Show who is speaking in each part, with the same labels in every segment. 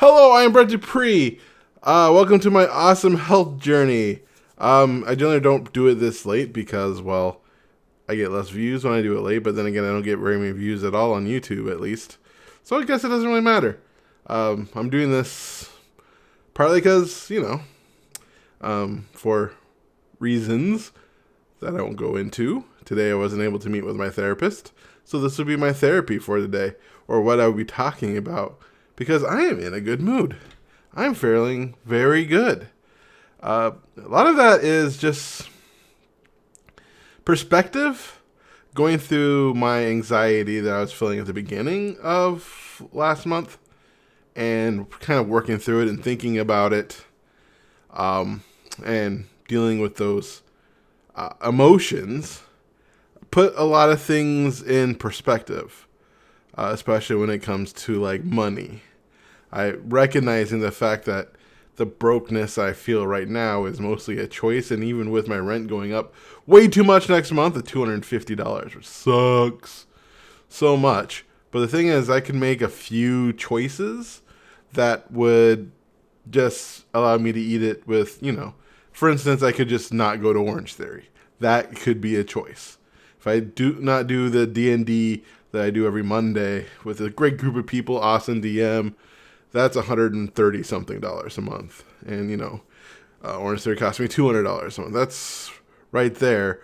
Speaker 1: Hello, I am Brett Dupree. Welcome to my awesome health journey. I generally don't do it this late because, well, I get less views when I do it late, but then again, I don't get very many views at all on YouTube, at least. So I guess it doesn't really matter. I'm doing this partly because, for reasons that I won't go into. Today I wasn't able to meet with my therapist, so this would be my therapy for today, or what I would be talking about, because I am in a good mood. I'm feeling very good. A lot of that is just perspective, going through my anxiety that I was feeling at the beginning of last month, and kind of working through it and thinking about it, and dealing with those emotions, put a lot of things in perspective, especially when it comes to like money. I recognizing the fact that the brokenness I feel right now is mostly a choice, and even with my rent going up way too much next month at $250, which sucks so much. But the thing is, I can make a few choices that would just allow me to eat it with, for instance, I could just not go to Orange Theory. That could be a choice. If I do not do the D&D that I do every Monday with a great group of people, awesome DM, that's $130 something a month. And, Orange Theory cost me $200 a month. That's right there,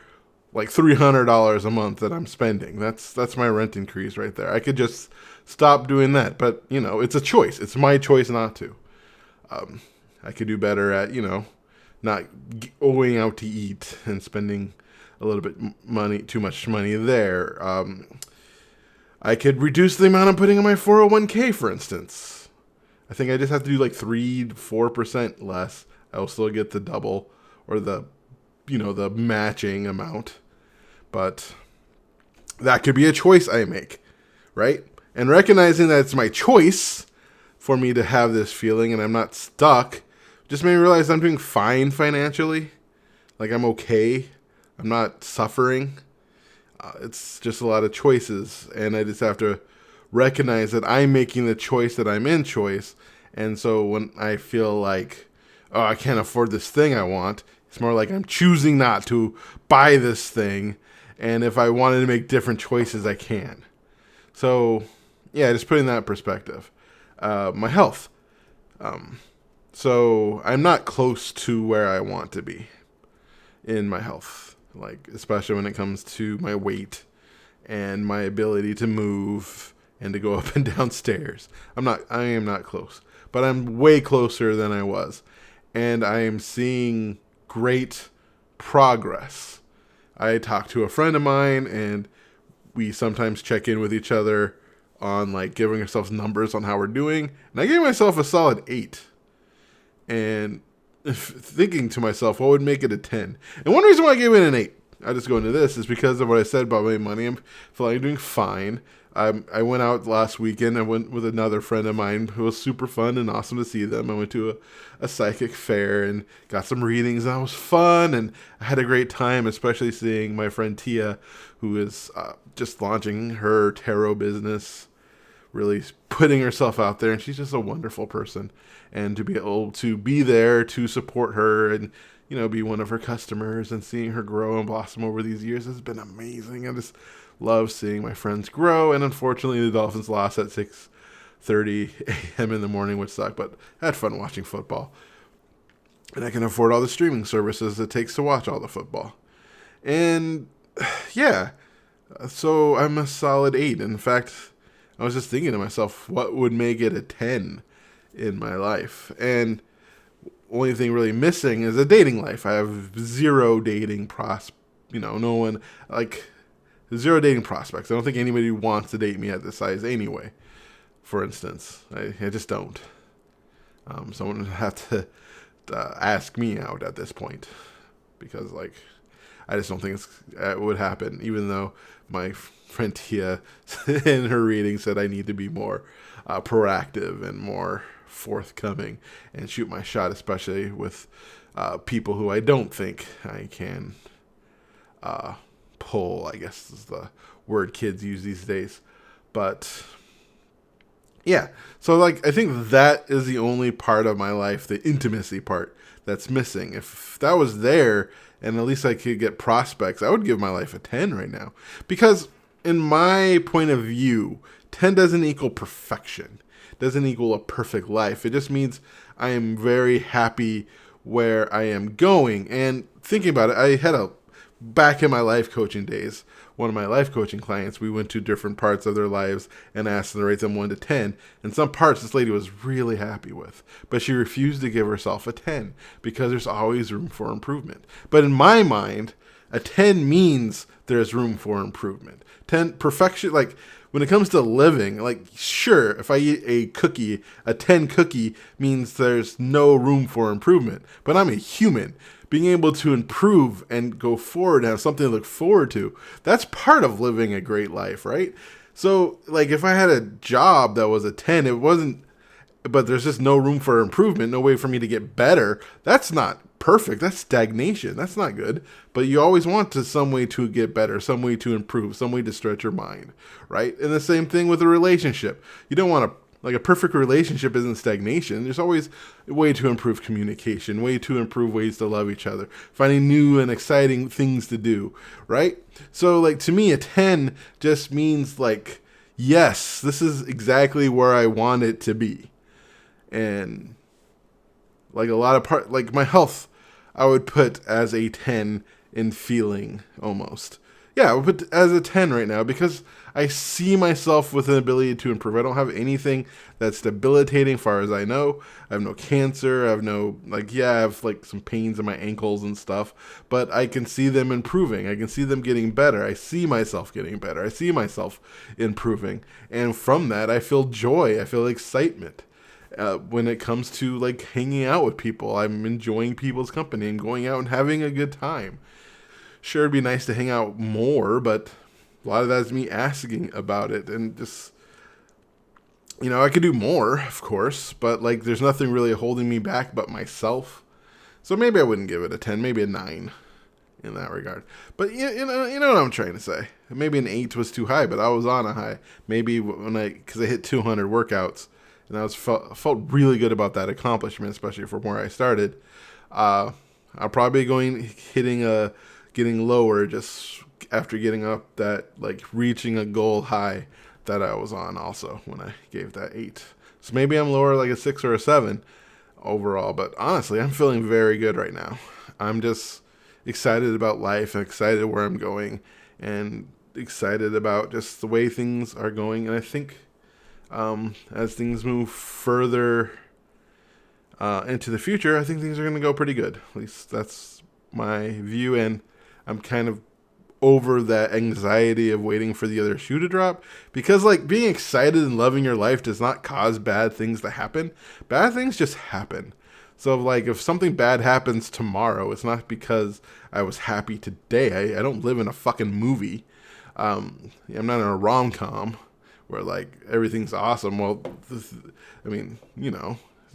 Speaker 1: like $300 a month that I'm spending. That's my rent increase right there. I could just stop doing that, but it's a choice. It's my choice not to. I could do better at not going out to eat and spending a little bit too much money there. I could reduce the amount I'm putting in my 401k, for instance. I think I just have to do like 3-4% less. I'll still get the double or the matching amount. But that could be a choice I make, right? And recognizing that it's my choice for me to have this feeling and I'm not stuck just made me realize I'm doing fine financially. Like I'm okay. I'm not suffering. It's just a lot of choices, and I just have to recognize that I'm making the choice that I'm in choice. And so when I feel like, oh, I can't afford this thing I want, it's more like I'm choosing not to buy this thing. And if I wanted to make different choices, I can. So, yeah, just putting that in perspective. My health. So I'm not close to where I want to be in my health, like especially when it comes to my weight and my ability to move and to go up and down stairs. I am not close, but I'm way closer than I was, and I am seeing great progress. I talked to a friend of mine, and we sometimes check in with each other on like giving ourselves numbers on how we're doing, and I gave myself a solid 8. And thinking to myself, what would make it a 10? And one reason why I gave it an 8, I just go into this, is because of what I said about my money. I'm feeling doing fine. I went out last weekend. I went with another friend of mine who was super fun and awesome to see them. I went to a psychic fair and got some readings. And that was fun, and I had a great time, especially seeing my friend Tia, who is just launching her tarot business, really putting herself out there, and she's just a wonderful person. And to be able to be there to support her and be one of her customers and seeing her grow and blossom over these years has been amazing. I just love seeing my friends grow. And unfortunately, the Dolphins lost at 6:30 a.m. in the morning, which sucked, but I had fun watching football. And I can afford all the streaming services it takes to watch all the football. And yeah, so I'm a solid 8. In fact, I was just thinking to myself, what would make it a 10 in my life? And only thing really missing is a dating life. I have zero dating no one, like, zero dating prospects. I don't think anybody wants to date me at this size anyway, for instance. I just don't. Someone would have to ask me out at this point, because, like, I just don't think it would happen, even though my friend Tia in her reading said I need to be more proactive and more forthcoming and shoot my shot, especially with people who I don't think I can pull, I guess is the word kids use these days. But Yeah. So like I think that is the only part of my life, the intimacy part, that's missing. If that was there and at least I could get prospects, I would give my life a 10 right now. Because in my point of view, 10 doesn't equal perfection. Doesn't equal a perfect life. It just means I am very happy where I am going. And thinking about it, I had a back in my life coaching days, one of my life coaching clients, we went to different parts of their lives and asked them to rate them 1 to 10. And some parts this lady was really happy with, but she refused to give herself a 10 because there's always room for improvement. But in my mind, a 10 means there's room for improvement. 10 perfection, like when it comes to living, like sure, if I eat a cookie, a 10 cookie means there's no room for improvement. But I'm a human. Being able to improve and go forward and have something to look forward to, that's part of living a great life, right? So, like, if I had a job that was a 10, it wasn't, but there's just no room for improvement, no way for me to get better, that's not perfect. That's stagnation. That's not good. But you always want to some way to get better, some way to improve, some way to stretch your mind, right? And the same thing with a relationship. You don't want to, like, a perfect relationship isn't stagnation. There's always a way to improve communication, way to improve ways to love each other, finding new and exciting things to do, right? So, like, to me, a 10 just means, like, yes, this is exactly where I want it to be. And like a lot of like my health, I would put as a 10 in feeling almost. Yeah, I would put as a 10 right now because I see myself with an ability to improve. I don't have anything that's debilitating far as I know. I have no cancer. I have no, like, yeah, I have like some pains in my ankles and stuff, but I can see them improving. I can see them getting better. I see myself getting better. I see myself improving. And from that, I feel joy. I feel excitement. When it comes to like hanging out with people, I'm enjoying people's company and going out and having a good time. Sure, it'd be nice to hang out more, but a lot of that is me asking about it and just, I could do more, of course, but like there's nothing really holding me back but myself. So maybe I wouldn't give it a 10, maybe a 9 in that regard. But you know what I'm trying to say. Maybe an 8 was too high, but I was on a high. Maybe because I hit 200 workouts. And I felt really good about that accomplishment, especially from where I started. I'll probably getting lower just after getting up that, like, reaching a goal high that I was on also when I gave that 8. So maybe I'm lower, like a 6 or a 7 overall. But honestly, I'm feeling very good right now. I'm just excited about life and excited where I'm going and excited about just the way things are going. And I think as things move further into the future, I think things are going to go pretty good. At least that's my view, and I'm kind of over that anxiety of waiting for the other shoe to drop, because like being excited and loving your life does not cause bad things to happen. Bad things just happen. So like if something bad happens tomorrow, it's not because I was happy today. I don't live in a fucking movie. I'm not in a rom-com where like everything's awesome. Well, it's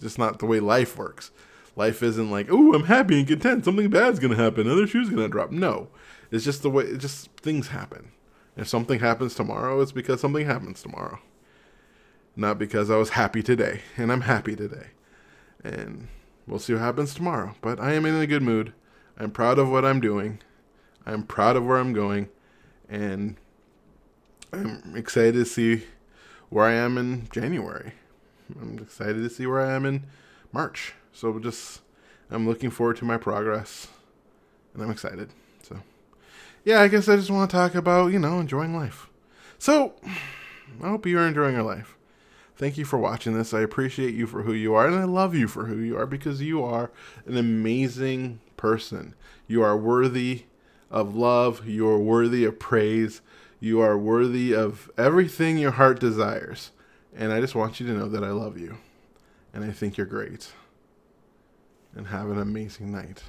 Speaker 1: just not the way life works. Life isn't like, oh, I'm happy and content, something bad's gonna happen, another shoe's gonna drop. No, it's just the way. It just things happen. If something happens tomorrow, it's because something happens tomorrow, not because I was happy today. And I'm happy today, and we'll see what happens tomorrow. But I am in a good mood. I'm proud of what I'm doing. I'm proud of where I'm going, and I'm excited to see where I am in January. I'm excited to see where I am in March. So I'm looking forward to my progress, and I'm excited. So, yeah, I guess I just want to talk about, enjoying life. So, I hope you're enjoying your life. Thank you for watching this. I appreciate you for who you are, and I love you for who you are, because you are an amazing person. You are worthy of love. You are worthy of praise. You are worthy of everything your heart desires. And I just want you to know that I love you. And I think you're great. And have an amazing night.